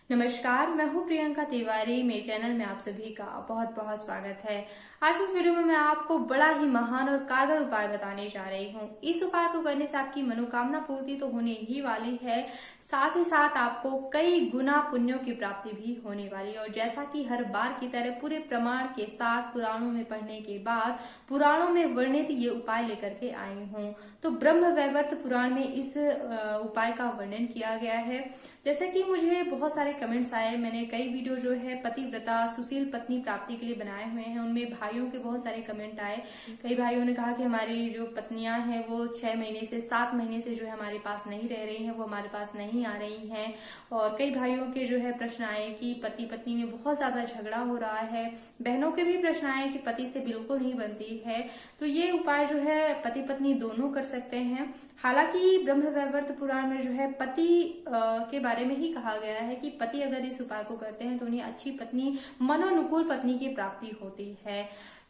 नमस्कार, मैं हूँ प्रियंका तिवारी। मेरे चैनल में आप सभी का बहुत बहुत स्वागत है। आज इस वीडियो में मैं आपको बड़ा ही महान और कारगर उपाय बताने जा रही हूँ। इस उपाय को करने से आपकी मनोकामना पूर्ति तो होने ही वाली है, साथ ही साथ आपको कई गुना पुण्यों की प्राप्ति भी होने वाली है। और जैसा कि हर बार की तरह पूरे प्रमाण के साथ पुराणों में पढ़ने के बाद पुराणों में वर्णित ये उपाय लेकर के आई हूँ। तो ब्रह्म वैवर्त पुराण में इस उपाय का वर्णन किया गया है। जैसे कि मुझे बहुत सारे कमेंट्स आए, मैंने कई वीडियो जो है पतिव्रता सुशील पत्नी प्राप्ति के लिए बनाए हुए हैं, उनमें भाइयों के बहुत सारे कमेंट आए। कई भाइयों ने कहा कि हमारी जो पत्नियां हैं वो 6 महीने से 7 महीने से जो है हमारे पास नहीं रह रही हैं, वो हमारे पास नहीं आ रही हैं। और कई भाइयों के जो है प्रश्न आए कि पति पत्नी में बहुत ज्यादा झगड़ा हो रहा है। बहनों के भी प्रश्न आए कि पति से बिल्कुल नहीं बनती है। तो ये उपाय जो है पति पत्नी दोनों कर सकते हैं। हालांकि ब्रह्म वैवर्त पुराण में जो है पति के बारे में ही कहा गया है कि पति अगर इस उपाय को करते हैं तो उन्हें अच्छी पत्नी, मनोनुकूल पत्नी की प्राप्ति होती है।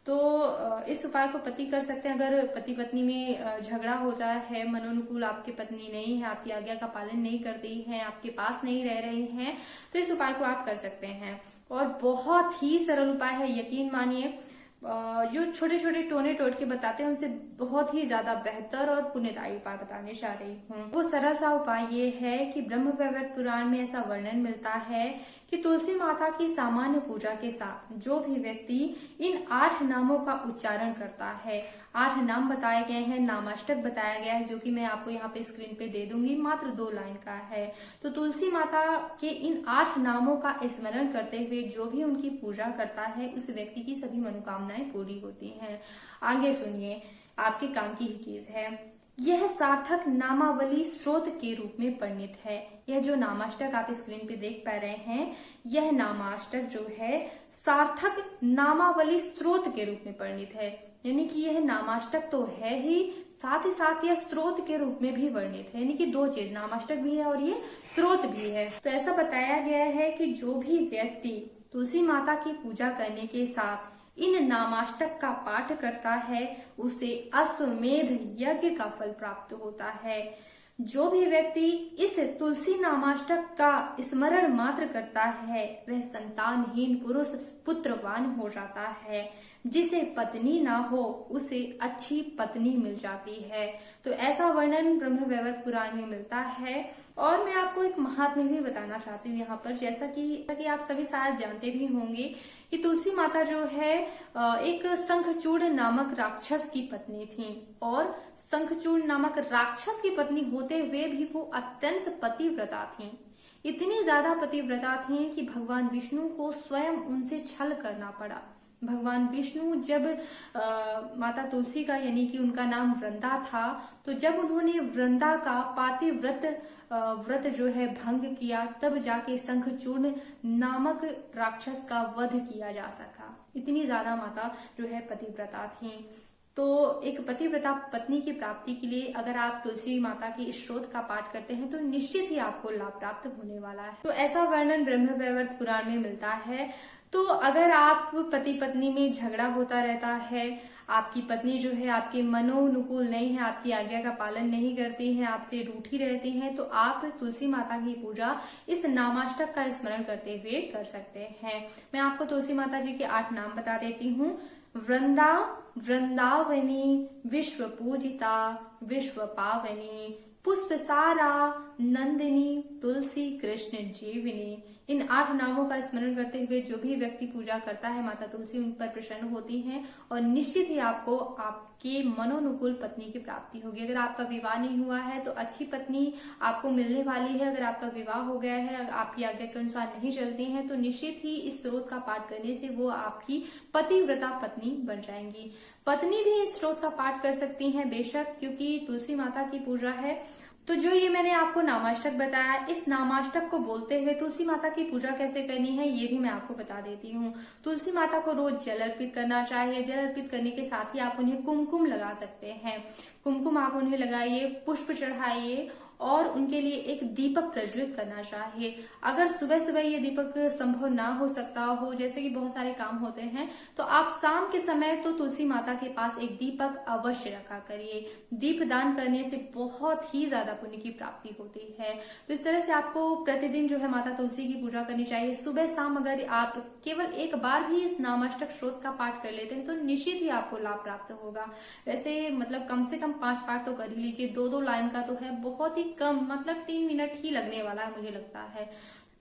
तो इस उपाय को पति कर सकते हैं। अगर पति पत्नी में झगड़ा होता है, मनोनुकूल आपकी पत्नी नहीं है, आपकी आज्ञा का पालन नहीं करती है, आपके पास नहीं रह रही हैं, तो इस उपाय को आप कर सकते हैं। और बहुत ही सरल उपाय है, यकीन मानिए। जो छोटे छोटे टोने टोटके बताते हैं उनसे बहुत ही ज्यादा बेहतर और पुण्यदायी उपाय बताने जा रही हूँ। वो सरल सा उपाय ये है कि ब्रह्म वैवर्त पुराण में ऐसा वर्णन मिलता है कि तुलसी माता की सामान्य पूजा के साथ जो भी व्यक्ति इन 8 नामों का उच्चारण करता है, 8 नाम बताए गए हैं, नामाष्टक बताया गया है, जो कि मैं आपको यहाँ पे स्क्रीन पे दे दूंगी, मात्र 2 लाइन का है। तो तुलसी माता के इन 8 नामों का स्मरण करते हुए जो भी उनकी पूजा करता है उस व्यक्ति की सभी मनोकामनाएं पूरी होती हैं। आगे सुनिए, आपके काम की ही चीज है। यह सार्थक नामावली स्रोत के रूप में वर्णित है। यह जो नामाष्टक आप स्क्रीन पे देख पा रहे हैं, यह नामाष्टक जो है सार्थक नामावली स्रोत के रूप में वर्णित है। यानी कि यह नामाष्टक तो है ही, साथ ही साथ यह स्रोत के रूप में भी वर्णित है। यानी कि 2 चीज, नामाष्टक भी है और ये स्रोत भी है। तो ऐसा बताया गया है कि जो भी व्यक्ति तुलसी माता की पूजा करने के साथ इन नामाष्टक का पाठ करता है उसे अश्वमेध यज्ञ का फल प्राप्त होता है। जो भी व्यक्ति इस तुलसी नामाष्टक का स्मरण मात्र करता है वह संतानहीन पुरुष पुत्रवान हो जाता है। जिसे पत्नी ना हो उसे अच्छी पत्नी मिल जाती है। तो ऐसा वर्णन ब्रह्म वैवर्त पुराण में मिलता है। और मैं आपको एक महात्म्य भी बताना चाहती हूँ यहाँ पर। जैसा कि आप सभी शायद जानते भी होंगे कि तुलसी माता जो है एक शंखचूड़ नामक राक्षस की पत्नी थी। और शंखचूड़ नामक राक्षस की पत्नी होते हुए भी वो अत्यंत पतिव्रता थी। इतनी ज्यादा पतिव्रता थी कि भगवान विष्णु को स्वयं उनसे छल करना पड़ा। भगवान विष्णु जब माता तुलसी का, यानी कि उनका नाम वृंदा था, तो जब उन्होंने वृंदा का व्रत जो है भंग किया, तब जाके शंखचूर्ण नामक राक्षस का वध किया जा सका। इतनी ज्यादा माता जो है पतिव्रता थी। तो एक पतिव्रता पत्नी की प्राप्ति के लिए अगर आप तुलसी माता की इस स्रोत का पाठ करते हैं तो निश्चित ही आपको लाभ प्राप्त होने वाला है। तो ऐसा वर्णन ब्रह्म वैवर्त पुराण में मिलता है। तो अगर आप पति पत्नी में झगड़ा होता रहता है, आपकी पत्नी जो है आपके मनोनुकूल नहीं है, आपकी आज्ञा का पालन नहीं करती है, आपसे रूठी रहती हैं, तो आप तुलसी माता की पूजा इस नामाष्टक का स्मरण करते हुए कर सकते हैं। मैं आपको तुलसी माता जी के 8 नाम बता देती हूँ। वृंदा, वृंदावनी, विश्व पूजिता, विश्व पावनी, पुष्पसारा, नंदिनी, तुलसी कृष्ण जीविनी। इन 8 नामों का स्मरण करते हुए जो भी व्यक्ति पूजा करता है माता तुलसी उन पर प्रसन्न होती हैं और निश्चित ही आपको आपके मनोनुकूल पत्नी की प्राप्ति होगी। अगर आपका विवाह नहीं हुआ है तो अच्छी पत्नी आपको मिलने वाली है। अगर आपका विवाह हो गया है, अगर आपकी आज्ञा के अनुसार नहीं चलती हैं, तो निश्चित ही इस स्रोत का पाठ करने से वो आपकी पतिव्रता पत्नी बन जाएंगी। पत्नी भी इस स्रोत का पाठ कर सकती हैं बेशक, क्योंकि तुलसी माता की पूजा है। तो जो ये मैंने आपको नामाष्टक बताया, इस नामाष्टक को बोलते हुए तुलसी माता की पूजा कैसे करनी है ये भी मैं आपको बता देती हूँ। तुलसी माता को रोज जल अर्पित करना चाहिए। जल अर्पित करने के साथ ही आप उन्हें कुमकुम लगा सकते हैं। कुमकुम आप उन्हें लगाइए, पुष्प चढ़ाइए और उनके लिए एक दीपक प्रज्वलित करना चाहिए। अगर सुबह सुबह ये दीपक संभव ना हो सकता हो, जैसे कि बहुत सारे काम होते हैं, तो आप शाम के समय तो तुलसी माता के पास एक दीपक अवश्य रखा करिए। दीप दान करने से बहुत ही ज्यादा पुण्य की प्राप्ति होती है। तो इस तरह से आपको प्रतिदिन जो है माता तुलसी की पूजा करनी चाहिए। सुबह शाम अगर आप केवल एक बार भी इस नामाष्टक श्लोक का पाठ कर लेते हैं तो निश्चित ही आपको लाभ प्राप्त होगा। वैसे मतलब कम से कम 5 पाठ तो कर ही लीजिए। 2-2 लाइन का तो है, बहुत ही कम, मतलब 3 मिनट ही लगने वाला है मुझे लगता है।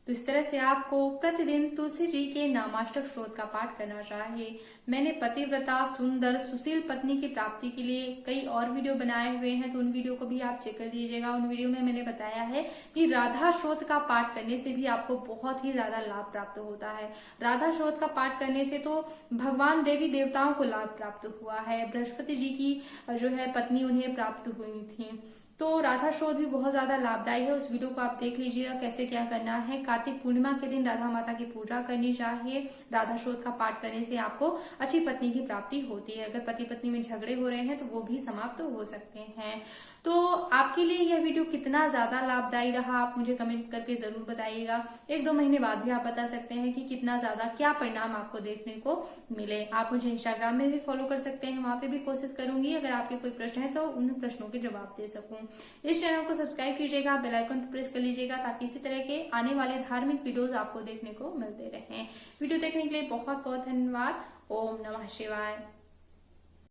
तो इस तरह से आपको प्रतिदिन तुलसी जी के नामाष्टक श्लोक का पाठ करना चाहिए। मैंने पतिव्रता सुंदर सुशील पत्नी की प्राप्ति के लिए कई और वीडियो बनाए हुए हैं, तो उन वीडियो को भी आप चेक कर लीजिएगा। उन वीडियो में मैंने बताया है कि राधा श्लोक का पाठ करने से भी आपको बहुत ही ज्यादा लाभ प्राप्त होता है। राधा श्लोक का पाठ करने से तो भगवान देवी देवताओं को लाभ प्राप्त हुआ है। बृहस्पति जी की जो है पत्नी उन्हें प्राप्त हुई थी। तो राधा शोध भी बहुत ज्यादा लाभदायी है। उस वीडियो को आप देख लीजिएगा कैसे क्या करना है। कार्तिक पूर्णिमा के दिन राधा माता की पूजा करनी चाहिए। राधा शोध का पाठ करने से आपको अच्छी पत्नी की प्राप्ति होती है। अगर पति पत्नी में झगड़े हो रहे हैं तो वो भी समाप्त हो सकते हैं। तो आपके लिए यह वीडियो कितना ज्यादा लाभदायी रहा आप मुझे कमेंट करके जरूर बताइएगा। 1-2 महीने बाद भी आप बता सकते हैं कि कितना ज्यादा क्या परिणाम आपको देखने को मिले। आप मुझे इंस्टाग्राम में भी फॉलो कर सकते हैं, वहां पे भी कोशिश करूंगी अगर आपके कोई प्रश्न है तो उन प्रश्नों के जवाब दे सकूं। इस चैनल को सब्सक्राइब कीजिएगा, बेल आइकन प्रेस कर लीजिएगा ताकि इसी तरह के आने वाले धार्मिक वीडियोज आपको देखने को मिलते रहें। वीडियो देखने के लिए बहुत बहुत धन्यवाद। ओम नमः शिवाय।